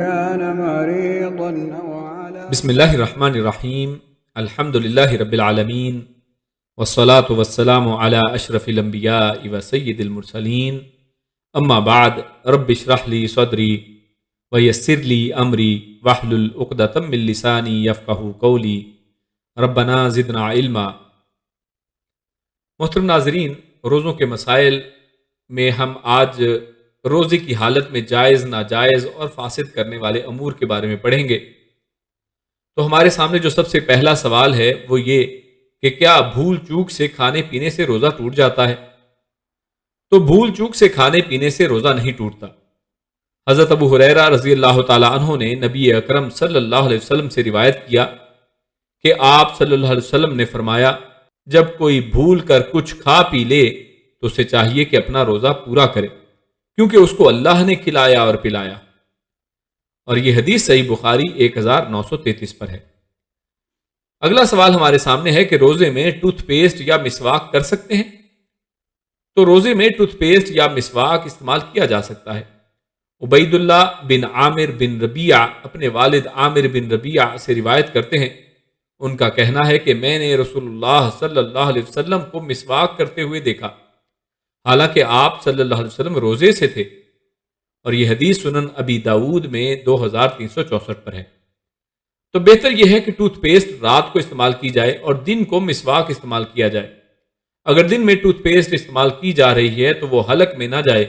كان مريضا أو على بسم اللہ الرحمن الرحیم الحمد للہ رب العالمین والصلاة والسلام علی اشرف الانبیاء و سید المرسلین اما بعد رب اشرح لی صدری ویسر لی امری واحلل عقدۃ من لسانی یفقہوا قولی ربنا زدنا علما۔ محترم ناظرین، روزوں کے مسائل میں ہم آج روزے کی حالت میں جائز ناجائز اور فاسد کرنے والے امور کے بارے میں پڑھیں گے۔ تو ہمارے سامنے جو سب سے پہلا سوال ہے وہ یہ کہ کیا بھول چوک سے کھانے پینے سے روزہ ٹوٹ جاتا ہے؟ تو بھول چوک سے کھانے پینے سے روزہ نہیں ٹوٹتا۔ حضرت ابو ہریرہ رضی اللہ تعالی عنہ نے نبی اکرم صلی اللہ علیہ وسلم سے روایت کیا کہ آپ صلی اللہ علیہ وسلم نے فرمایا، جب کوئی بھول کر کچھ کھا پی لے تو اسے چاہیے کہ اپنا روزہ پورا کرے، کیونکہ اس کو اللہ نے کھلایا اور پلایا۔ اور یہ حدیث صحیح بخاری 1933 پر ہے۔ اگلا سوال ہمارے سامنے ہے کہ روزے میں ٹوتھ پیسٹ یا مسواک کر سکتے ہیں؟ تو روزے میں ٹوتھ پیسٹ یا مسواک استعمال کیا جا سکتا ہے۔ عبید اللہ بن عامر بن ربیعہ اپنے والد عامر بن ربیعہ سے روایت کرتے ہیں، ان کا کہنا ہے کہ میں نے رسول اللہ صلی اللہ علیہ وسلم کو مسواک کرتے ہوئے دیکھا، حالانکہ آپ صلی اللہ علیہ وسلم روزے سے تھے۔ اور یہ حدیث سنن ابی داود میں 2364 پر ہے۔ تو بہتر یہ ہے کہ ٹوتھ پیسٹ رات کو استعمال کی جائے اور دن کو مسواک استعمال کیا جائے۔ اگر دن میں ٹوتھ پیسٹ استعمال کی جا رہی ہے تو وہ حلق میں نہ جائے۔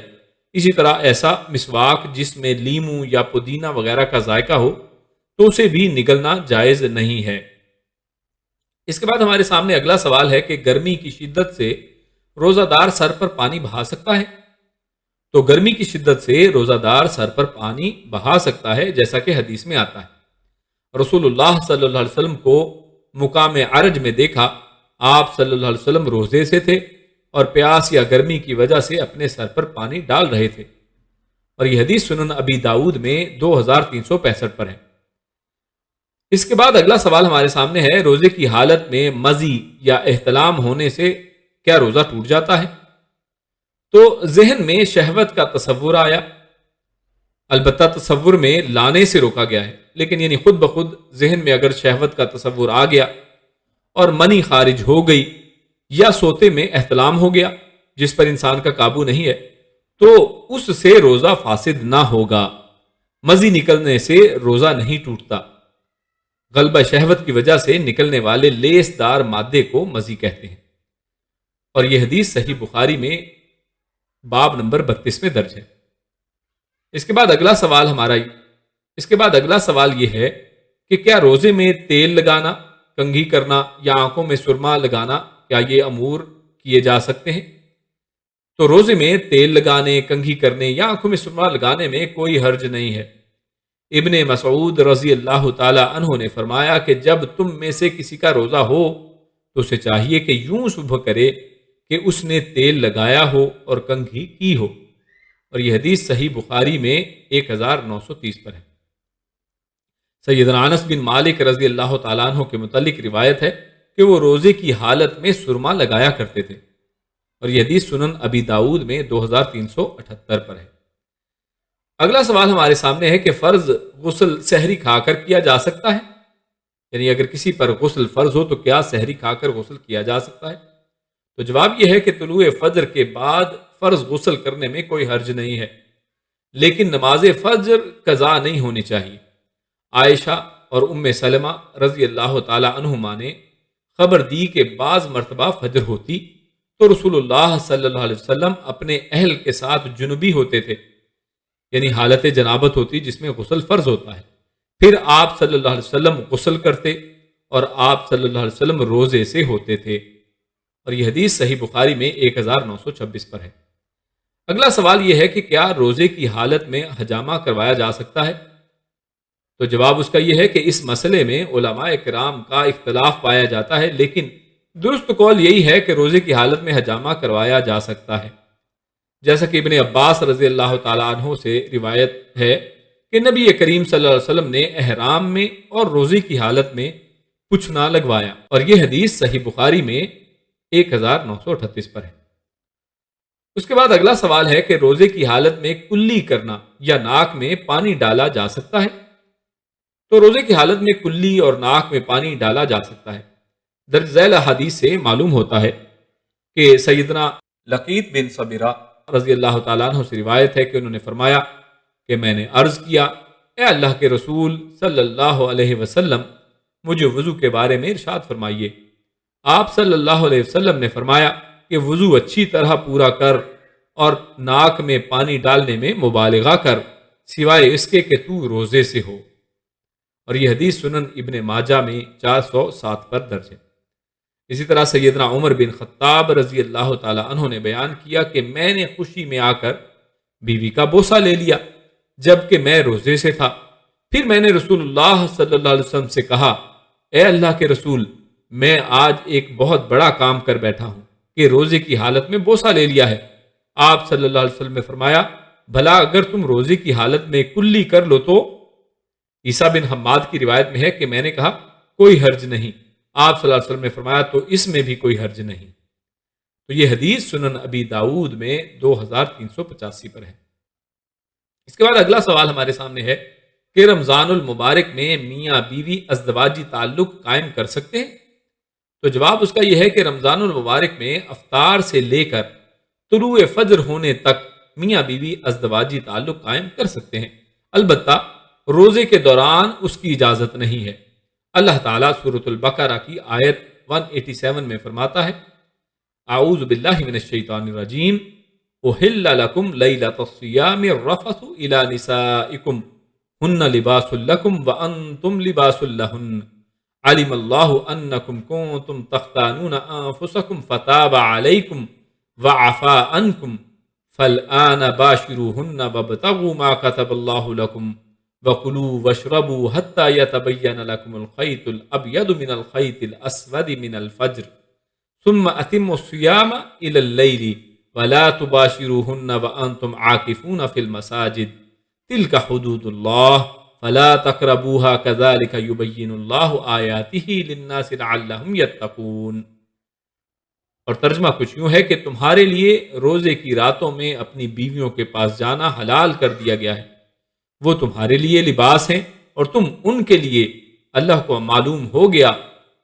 اسی طرح ایسا مسواک جس میں لیموں یا پودینہ وغیرہ کا ذائقہ ہو تو اسے بھی نگلنا جائز نہیں ہے۔ اس کے بعد ہمارے سامنے اگلا سوال ہے کہ گرمی کی شدت سے روزہ دار سر پر پانی بہا سکتا ہے؟ تو گرمی کی شدت سے روزہ دار سر پر پانی بہا سکتا ہے، جیسا کہ حدیث میں آتا ہے۔ رسول اللہ صلی اللہ علیہ وسلم کو مقام عرج میں دیکھا، آپ صلی اللہ علیہ وسلم روزے سے تھے اور پیاس یا گرمی کی وجہ سے اپنے سر پر پانی ڈال رہے تھے۔ اور یہ حدیث سنن ابی داود میں 2365 پر ہے۔ اس کے بعد اگلا سوال ہمارے سامنے ہے، روزے کی حالت میں مزی یا احتلام ہونے سے کیا روزہ ٹوٹ جاتا ہے؟ تو ذہن میں شہوت کا تصور آیا، البتہ تصور میں لانے سے روکا گیا ہے، لیکن یعنی خود بخود ذہن میں اگر شہوت کا تصور آ گیا اور منی خارج ہو گئی یا سوتے میں احتلام ہو گیا جس پر انسان کا قابو نہیں ہے، تو اس سے روزہ فاسد نہ ہوگا۔ مزی نکلنے سے روزہ نہیں ٹوٹتا۔ غلبہ شہوت کی وجہ سے نکلنے والے لیس دار مادے کو مزی کہتے ہیں۔ اور یہ حدیث صحیح بخاری میں باب نمبر 32 میں درج ہے۔ اس کے بعد اگلا سوال یہ ہے کہ کیا روزے میں تیل لگانا، کنگھی کرنا یا آنکھوں میں سرما لگانا، کیا یہ امور کیے جا سکتے ہیں؟ تو روزے میں تیل لگانے، کنگھی کرنے یا آنکھوں میں سرما لگانے میں کوئی حرج نہیں ہے۔ ابن مسعود رضی اللہ تعالی عنہ نے فرمایا کہ جب تم میں سے کسی کا روزہ ہو تو اسے چاہیے کہ یوں صبح کرے کہ اس نے تیل لگایا ہو اور کنگھی کی ہو۔ اور یہ حدیث صحیح بخاری میں 1930 پر ہے۔ سیدنا انس بن مالک رضی اللہ تعالیٰ عنہ کے متعلق روایت ہے کہ وہ روزے کی حالت میں سرما لگایا کرتے تھے۔ اور یہ حدیث سنن ابی داود میں 2378 پر ہے۔ اگلا سوال ہمارے سامنے ہے کہ فرض غسل سحری کھا کر کیا جا سکتا ہے؟ یعنی اگر کسی پر غسل فرض ہو تو کیا سحری کھا کر غسل کیا جا سکتا ہے؟ تو جواب یہ ہے کہ طلوع فجر کے بعد فرض غسل کرنے میں کوئی حرج نہیں ہے، لیکن نماز فجر قضا نہیں ہونی چاہیے۔ عائشہ اور ام سلمہ رضی اللہ تعالی عنہما نے خبر دی کہ بعض مرتبہ فجر ہوتی تو رسول اللہ صلی اللہ علیہ وسلم اپنے اہل کے ساتھ جنوبی ہوتے تھے، یعنی حالت جنابت ہوتی جس میں غسل فرض ہوتا ہے۔ پھر آپ صلی اللہ علیہ وسلم غسل کرتے اور آپ صلی اللہ علیہ وسلم روزے سے ہوتے تھے۔ اور یہ حدیث صحیح بخاری میں 1926 پر ہے۔ اگلا سوال یہ ہے کہ کیا روزے کی حالت میں حجامہ کروایا جا سکتا ہے؟ تو جواب اس کا یہ ہے کہ اس مسئلے میں علماء کرام کا اختلاف پایا جاتا ہے، لیکن درست قول یہی ہے کہ روزے کی حالت میں حجامہ کروایا جا سکتا ہے۔ جیسا کہ ابن عباس رضی اللہ تعالیٰ عنہ سے روایت ہے کہ نبی کریم صلی اللہ علیہ وسلم نے احرام میں اور روزے کی حالت میں کچھ نہ لگوایا۔ اور یہ حدیث صحیح بخاری میں 1938 پر ہے۔ اس کے بعد اگلا سوال ہے کہ روزے کی حالت میں کلی کرنا یا ناک میں پانی ڈالا جا سکتا ہے؟ تو روزے کی حالت میں کلی اور ناک میں پانی ڈالا جا سکتا ہے۔ درج ذیل احادیث سے معلوم ہوتا ہے کہ سیدنا لقیط بن صبیرہ رضی اللہ تعالیٰ عنہ سے روایت ہے کہ انہوں نے فرمایا کہ میں نے عرض کیا، اے اللہ کے رسول صلی اللہ علیہ وسلم، مجھے وضو کے بارے میں ارشاد فرمائیے۔ آپ صلی اللہ علیہ وسلم نے فرمایا کہ وضو اچھی طرح پورا کر اور ناک میں پانی ڈالنے میں مبالغہ کر، سوائے اس کے کہ تو روزے سے ہو۔ اور یہ حدیث سنن ابن ماجہ میں 407 پر درج ہے۔ اسی طرح سیدنا عمر بن خطاب رضی اللہ تعالی عنہ نے بیان کیا کہ میں نے خوشی میں آ کر بیوی کا بوسہ لے لیا جبکہ میں روزے سے تھا۔ پھر میں نے رسول اللہ صلی اللہ علیہ وسلم سے کہا، اے اللہ کے رسول، میں آج ایک بہت بڑا کام کر بیٹھا ہوں کہ روزے کی حالت میں بوسہ لے لیا ہے۔ آپ صلی اللہ علیہ وسلم نے فرمایا، بھلا اگر تم روزے کی حالت میں کلی کر لو تو؟ عیسیٰ بن حماد کی روایت میں ہے کہ میں نے کہا کوئی حرج نہیں۔ آپ صلی اللہ علیہ وسلم نے فرمایا تو اس میں بھی کوئی حرج نہیں۔ تو یہ حدیث سنن ابی داؤد میں 2385 پر ہے۔ اس کے بعد اگلا سوال ہمارے سامنے ہے کہ رمضان المبارک میں میاں بیوی ازدواجی تعلق قائم کر سکتے ہیں؟ تو جواب اس کا یہ ہے کہ رمضان المبارک میں افطار سے لے کر طلوع فجر ہونے تک میاں بیوی ازدواجی تعلق قائم کر سکتے ہیں، البتہ روزے کے دوران اس کی اجازت نہیں ہے۔ اللہ تعالیٰ سورۃ البقرہ کی آیت 187 میں فرماتا ہے، اعوذ باللہ من الشیطان الرجیم، احل لکم لیلۃ الصیام الرفث الی نسائکم ہن لباس لکم وانتم لباس لہن علم اللہ انکم کنتم تختانون انفسکم فتاب علیکم وعفا عنکم فالآن باشروہن وابتغوا ما کتب اللہ لکم وَكُلُوا وَاشْرَبُوا حَتَّى يَتَبَيَّنَ لَكُمُ الْخَيْطُ الْأَبْيَضُ مِنَ الْخَيْطِ الْأَسْوَدِ مِنَ الْفَجْرِ ثُمَّ أَتِمُّوا الصِّيَامَ إِلَى اللَّيْلِ وَلَا تُبَاشِرُوهُنَّ وَأَنْتُمْ عَاكِفُونَ فِي الْمَسَاجِدِ تِلْكَ حُدُودُ اللَّهِ فَلَا تَقْرَبُوهَا كَذَلِكَ يُبَيِّنُ اللَّهُ آيَاتِهِ لِلنَّاسِ لَعَلَّهُمْ يَتَّقُونَ۔ اور ترجمہ کچھ یوں ہے کہ تمہارے لیے روزے کی راتوں میں اپنی بیویوں کے پاس جانا حلال کر دیا گیا ہے، وہ تمہارے لیے لباس ہیں اور تم ان کے لیے۔ اللہ کو معلوم ہو گیا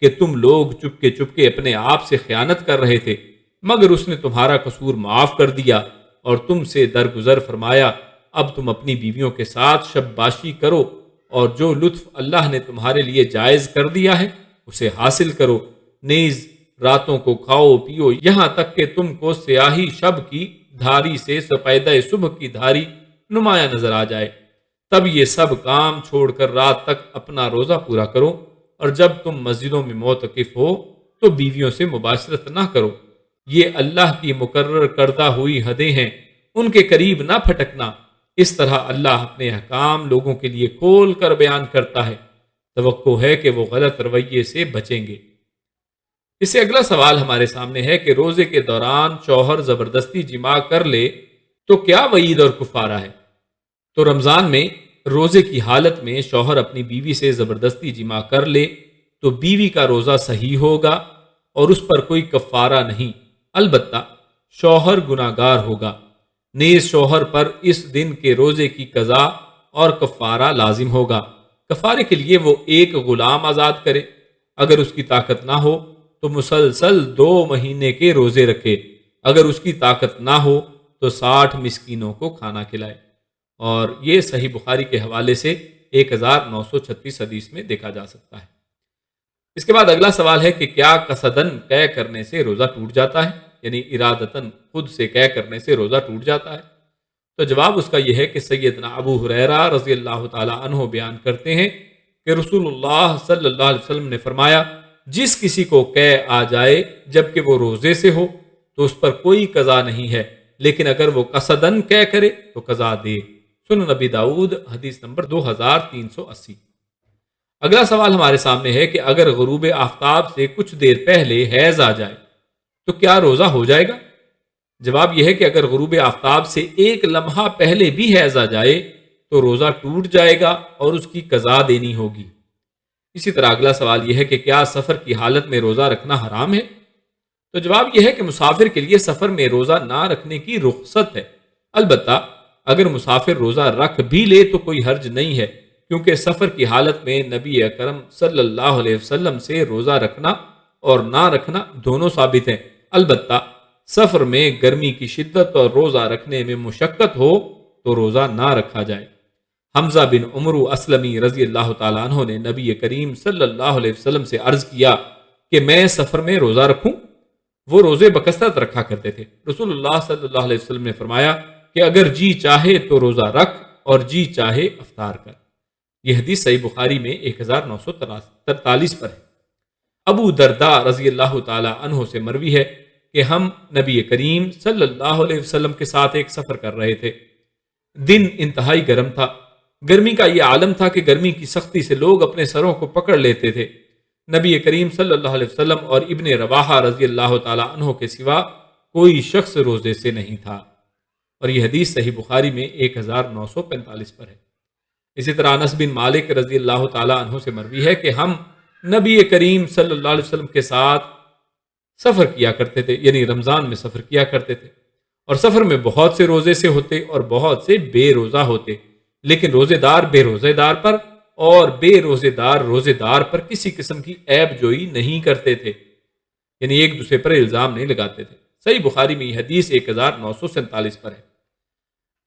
کہ تم لوگ چپکے اپنے آپ سے خیانت کر رہے تھے، مگر اس نے تمہارا قصور معاف کر دیا اور تم سے درگزر فرمایا۔ اب تم اپنی بیویوں کے ساتھ شب باشی کرو اور جو لطف اللہ نے تمہارے لیے جائز کر دیا ہے اسے حاصل کرو، نیز راتوں کو کھاؤ پیو یہاں تک کہ تم کو سیاہی شب کی دھاری سے سپیدہ صبح کی دھاری نمایاں نظر آ جائے، تب یہ سب کام چھوڑ کر رات تک اپنا روزہ پورا کرو، اور جب تم مسجدوں میں معتکف ہو تو بیویوں سے مباشرت نہ کرو، یہ اللہ کی مقرر کردہ ہوئی حدیں ہیں، ان کے قریب نہ پھٹکنا۔ اس طرح اللہ اپنے احکام لوگوں کے لیے کھول کر بیان کرتا ہے، توقع ہے کہ وہ غلط رویے سے بچیں گے۔ اس سے اگلا سوال ہمارے سامنے ہے کہ روزے کے دوران شوہر زبردستی جماع کر لے تو کیا وعید اور کفارہ ہے؟ تو رمضان میں روزے کی حالت میں شوہر اپنی بیوی سے زبردستی جماع کر لے تو بیوی کا روزہ صحیح ہوگا اور اس پر کوئی کفارہ نہیں، البتہ شوہر گناہگار ہوگا، نیز شوہر پر اس دن کے روزے کی قضا اور کفارہ لازم ہوگا۔ کفارے کے لیے وہ ایک غلام آزاد کرے، اگر اس کی طاقت نہ ہو تو مسلسل 2 مہینے کے روزے رکھے، اگر اس کی طاقت نہ ہو تو 60 مسکینوں کو کھانا کھلائے۔ اور یہ صحیح بخاری کے حوالے سے 1936 حدیث میں دیکھا جا سکتا ہے۔ اس کے بعد اگلا سوال ہے کہ کیا قصدن قے کرنے سے روزہ ٹوٹ جاتا ہے، یعنی ارادتن خود سے قے کرنے سے روزہ ٹوٹ جاتا ہے؟ تو جواب اس کا یہ ہے کہ سیدنا ابو ہریرہ رضی اللہ تعالی عنہ بیان کرتے ہیں کہ رسول اللہ صلی اللہ علیہ وسلم نے فرمایا، جس کسی کو قے آ جائے جبکہ وہ روزے سے ہو تو اس پر کوئی قضا نہیں ہے، لیکن اگر وہ قصدن قے کرے تو قضا دے۔ سنن نبی داؤد حدیث نمبر 2380۔ اگلا سوال ہمارے سامنے ہے کہ اگر غروب آفتاب سے کچھ دیر پہلے حیض آ جائے تو کیا روزہ ہو جائے گا؟ جواب یہ ہے کہ اگر غروب آفتاب سے 1 لمحہ پہلے بھی حیض آ جائے تو روزہ ٹوٹ جائے گا اور اس کی قضا دینی ہوگی۔ اسی طرح اگلا سوال یہ ہے کہ کیا سفر کی حالت میں روزہ رکھنا حرام ہے؟ تو جواب یہ ہے کہ مسافر کے لیے سفر میں روزہ نہ رکھنے کی رخصت ہے، البتہ اگر مسافر روزہ رکھ بھی لے تو کوئی حرج نہیں ہے، کیونکہ سفر کی حالت میں نبی اکرم صلی اللہ علیہ وسلم سے روزہ رکھنا اور نہ رکھنا دونوں ثابت ہیں۔ البتہ سفر میں گرمی کی شدت اور روزہ رکھنے میں مشقت ہو تو روزہ نہ رکھا جائے۔ حمزہ بن عمرو اسلمی رضی اللہ تعالیٰ عنہ نے نبی کریم صلی اللہ علیہ وسلم سے عرض کیا کہ میں سفر میں روزہ رکھوں؟ وہ روزے بکثرت رکھا کرتے تھے۔ رسول اللہ صلی اللہ علیہ وسلم نے فرمایا کہ اگر جی چاہے تو روزہ رکھ اور جی چاہے افطار کر۔ یہ حدیث صحیح بخاری میں 1943 پر ہے۔ ابو درداء رضی اللہ تعالی عنہ سے مروی ہے کہ ہم نبی کریم صلی اللہ علیہ وسلم کے ساتھ ایک سفر کر رہے تھے۔ دن انتہائی گرم تھا۔ گرمی کا یہ عالم تھا کہ گرمی کی سختی سے لوگ اپنے سروں کو پکڑ لیتے تھے۔ نبی کریم صلی اللہ علیہ وسلم اور ابن رواحہ رضی اللہ تعالی عنہ کے سوا کوئی شخص روزے سے نہیں تھا، اور یہ حدیث صحیح بخاری میں 1945 پر ہے۔ اسی طرح انس بن مالک رضی اللہ تعالی عنہ سے مروی ہے کہ ہم نبی کریم صلی اللہ علیہ وسلم کے ساتھ سفر کیا کرتے تھے، یعنی رمضان میں سفر کیا کرتے تھے، اور سفر میں بہت سے روزے سے ہوتے اور بہت سے بے روزہ ہوتے، لیکن روزے دار بے روزے دار پر اور بے روزے دار روزے دار پر کسی قسم کی عیب جوئی نہیں کرتے تھے، یعنی ایک دوسرے پر الزام نہیں لگاتے تھے۔ صحیح بخاری میں یہ حدیث 1947 پر ہے۔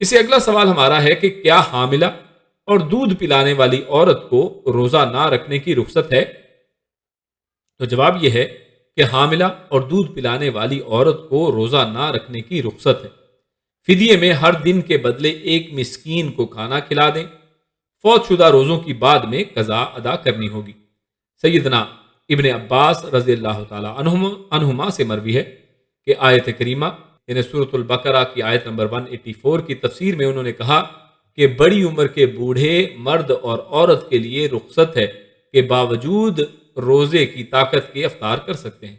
اس سے اگلا سوال ہمارا ہے کہ کیا حاملہ اور دودھ پلانے والی عورت کو روزہ نہ رکھنے کی رخصت ہے؟ تو جواب یہ ہے کہ حاملہ اور دودھ پلانے والی عورت کو روزہ نہ رکھنے کی رخصت ہے۔ فدیے میں ہر دن کے بدلے ایک مسکین کو کھانا کھلا دیں۔ فوت شدہ روزوں کی بعد میں قضا ادا کرنی ہوگی۔ سیدنا ابن عباس رضی اللہ تعالی عنہما سے مروی ہے کہ آیت کریمہ یعنی سورۃ البقرہ کی آیت نمبر 184 کی تفسیر میں انہوں نے کہا کہ بڑی عمر کے بوڑھے مرد اور عورت کے لیے رخصت ہے کہ باوجود روزے کی طاقت کے افطار کر سکتے ہیں۔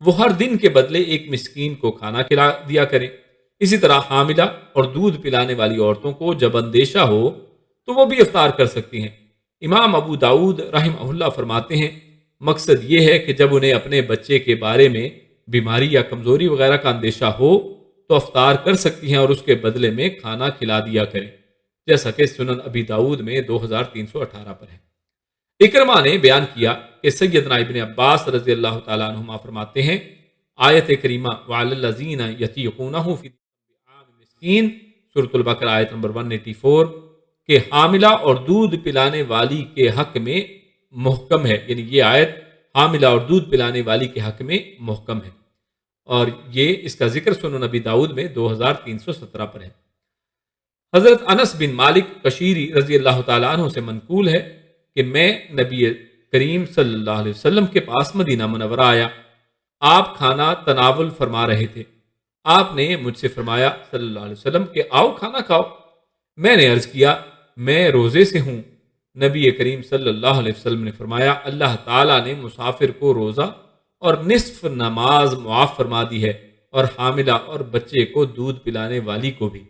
وہ ہر دن کے بدلے ایک مسکین کو کھانا کھلا دیا کریں۔ اسی طرح حاملہ اور دودھ پلانے والی عورتوں کو جب اندیشہ ہو تو وہ بھی افطار کر سکتی ہیں۔ امام ابو داؤد رحمہ اللہ فرماتے ہیں مقصد یہ ہے کہ جب انہیں اپنے بچے کے بارے میں بیماری یا کمزوری وغیرہ کا اندیشہ ہو تو افطار کر سکتی ہیں اور اس کے بدلے میں کھانا کھلا دیا کریں، جیسا کہ سنن ابی داؤد میں 2318 پر ہے۔ اکرمہ نے بیان کیا کہ سیدنا ابن عباس رضی اللہ تعالیٰ عنہما فرماتے ہیں آیت کریمہ وَعَلَى الَّذِينَ يَطِيقُونَهُ فِدْيَةٌ طَعَامُ مِسْكِينٍ سورۃ البقرہ آیت نمبر 184 کہ حاملہ اور دودھ پلانے والی کے حق میں محکم ہے، یعنی یہ آیت حاملہ اور دودھ پلانے والی کے حق میں محکم ہے، اور یہ اس کا ذکر سنن نبی داؤد میں 2317 پر ہے۔ حضرت انس بن مالک کشیری رضی اللہ تعالیٰ عنہ سے منقول ہے کہ میں نبی کریم صلی اللہ علیہ وسلم کے پاس مدینہ منورہ آیا، آپ کھانا تناول فرما رہے تھے۔ آپ نے مجھ سے فرمایا صلی اللہ علیہ وسلم کہ آؤ کھانا کھاؤ۔ میں نے عرض کیا میں روزے سے ہوں۔ نبی کریم صلی اللہ علیہ وسلم نے فرمایا اللہ تعالیٰ نے مسافر کو روزہ اور نصف نماز معاف فرما دی ہے، اور حاملہ اور بچے کو دودھ پلانے والی کو بھی،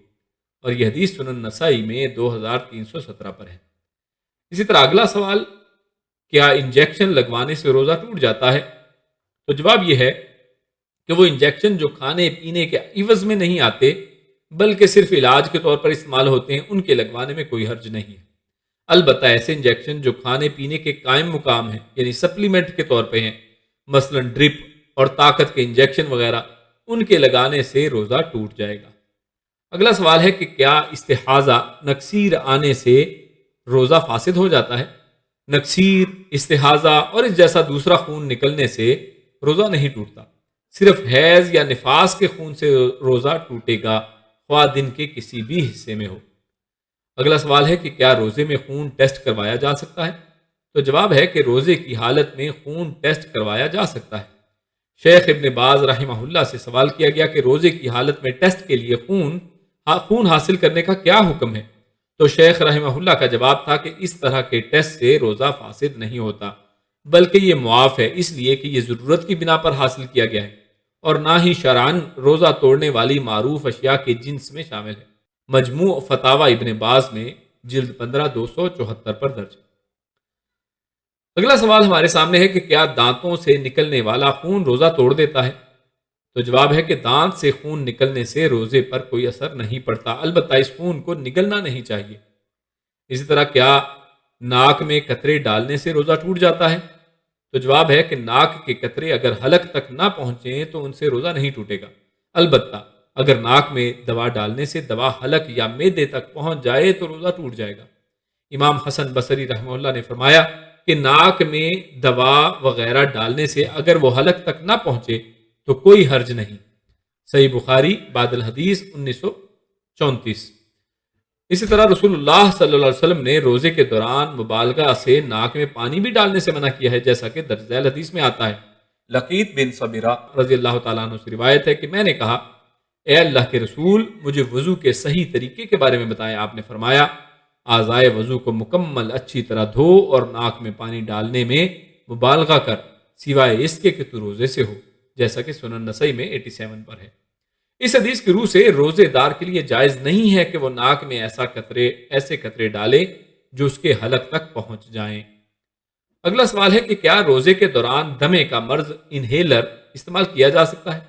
اور یہ حدیث سنن نسائی میں 2317 پر ہے۔ اسی طرح اگلا سوال کیا انجیکشن لگوانے سے روزہ ٹوٹ جاتا ہے؟ تو جواب یہ ہے کہ وہ انجیکشن جو کھانے پینے کے عوض میں نہیں آتے بلکہ صرف علاج کے طور پر استعمال ہوتے ہیں ان کے لگوانے میں کوئی حرج نہیں ہے۔ البتہ ایسے انجیکشن جو کھانے پینے کے قائم مقام ہیں یعنی سپلیمنٹ کے طور پہ ہیں، مثلا ڈرپ اور طاقت کے انجیکشن وغیرہ، ان کے لگانے سے روزہ ٹوٹ جائے گا۔ اگلا سوال ہے کہ کیا استحاضہ نکسیر آنے سے روزہ فاسد ہو جاتا ہے؟ نکسیر، استحاضہ اور اس جیسا دوسرا خون نکلنے سے روزہ نہیں ٹوٹتا، صرف حیض یا نفاس کے خون سے روزہ ٹوٹے گا، خواہ دن کے کسی بھی حصے میں ہو۔ اگلا سوال ہے کہ کیا روزے میں خون ٹیسٹ کروایا جا سکتا ہے؟ تو جواب ہے کہ روزے کی حالت میں خون ٹیسٹ کروایا جا سکتا ہے۔ شیخ ابن باز رحمہ اللہ سے سوال کیا گیا کہ روزے کی حالت میں ٹیسٹ کے لیے خون حاصل کرنے کا کیا حکم ہے؟ تو شیخ رحمہ اللہ کا جواب تھا کہ اس طرح کے ٹیسٹ سے روزہ فاسد نہیں ہوتا، بلکہ یہ معاف ہے، اس لیے کہ یہ ضرورت کی بنا پر حاصل کیا گیا ہے، اور نہ ہی شرعاً روزہ توڑنے والی معروف اشیاء کے جنس میں شامل ہے۔ مجموع فتاوی ابن باز میں جلد 15 274 پر درج۔ اگلا سوال ہمارے سامنے ہے کہ کیا دانتوں سے نکلنے والا خون روزہ توڑ دیتا ہے؟ تو جواب ہے کہ دانت سے خون نکلنے سے روزے پر کوئی اثر نہیں پڑتا، البتہ اس خون کو نگلنا نہیں چاہیے۔ اسی طرح کیا ناک میں قطرے ڈالنے سے روزہ ٹوٹ جاتا ہے؟ تو جواب ہے کہ ناک کے قطرے اگر حلق تک نہ پہنچیں تو ان سے روزہ نہیں ٹوٹے گا، البتہ اگر ناک میں دوا ڈالنے سے دوا حلق یا معدے تک پہنچ جائے تو روزہ ٹوٹ جائے گا۔ امام حسن بصری رحمہ اللہ نے فرمایا کہ ناک میں دوا وغیرہ ڈالنے سے اگر وہ حلق تک نہ پہنچے تو کوئی حرج نہیں۔ صحیح بخاری بعد الحدیث 1934۔ اسی طرح رسول اللہ صلی اللہ علیہ وسلم نے روزے کے دوران مبالغہ سے ناک میں پانی بھی ڈالنے سے منع کیا ہے، جیسا کہ درج ذیل حدیث میں آتا ہے۔ لقیط بن صبیرہ رضی اللہ تعالیٰ عنہ سے روایت ہے کہ میں نے کہا، اے اللہ کے رسول، مجھے وضو کے صحیح طریقے کے بارے میں بتائیں۔ آپ نے فرمایا، اعضائے وضو کو مکمل اچھی طرح دھو اور ناک میں پانی ڈالنے میں مبالغہ کر، سوائے اس کے کہ تو روزے سے ہو، جیسا کہ سنن نسائی میں 87 پر ہے۔ اس حدیث کی روح سے روزے دار کے لیے جائز نہیں ہے کہ وہ ناک میں ایسے قطرے ڈالے جو اس کے حلق تک پہنچ جائیں۔ اگلا سوال ہے کہ کیا روزے کے دوران دمے کا مرض انہیلر استعمال کیا جا سکتا ہے؟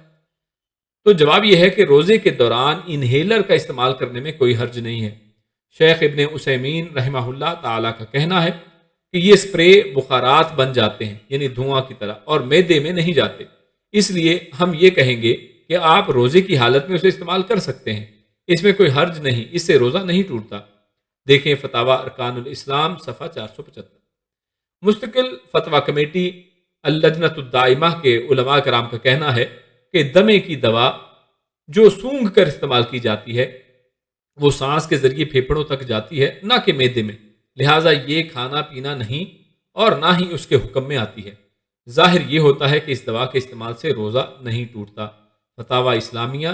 تو جواب یہ ہے کہ روزے کے دوران انہیلر کا استعمال کرنے میں کوئی حرج نہیں ہے۔ شیخ ابن عثیمین رحمہ اللہ تعالیٰ کا کہنا ہے کہ یہ اسپرے بخارات بن جاتے ہیں، یعنی دھواں کی طرح، اور معدے میں نہیں جاتے، اس لیے ہم یہ کہیں گے کہ آپ روزے کی حالت میں اسے استعمال کر سکتے ہیں، اس میں کوئی حرج نہیں، اس سے روزہ نہیں ٹوٹتا۔ دیکھیں فتاوی ارکان الاسلام صفحہ 475۔ مستقل فتویٰ کمیٹی اللجنۃ الدائمہ کے علماء کرام کا کہنا ہے کہ دمے کی دوا جو سونگھ کر استعمال کی جاتی ہے وہ سانس کے ذریعے پھیپھڑوں تک جاتی ہے، نہ کہ معدے میں، لہٰذا یہ کھانا پینا نہیں اور نہ ہی اس کے حکم میں آتی ہے۔ ظاہر یہ ہوتا ہے کہ اس دوا کے استعمال سے روزہ نہیں ٹوٹتا۔ فتاوی اسلامیہ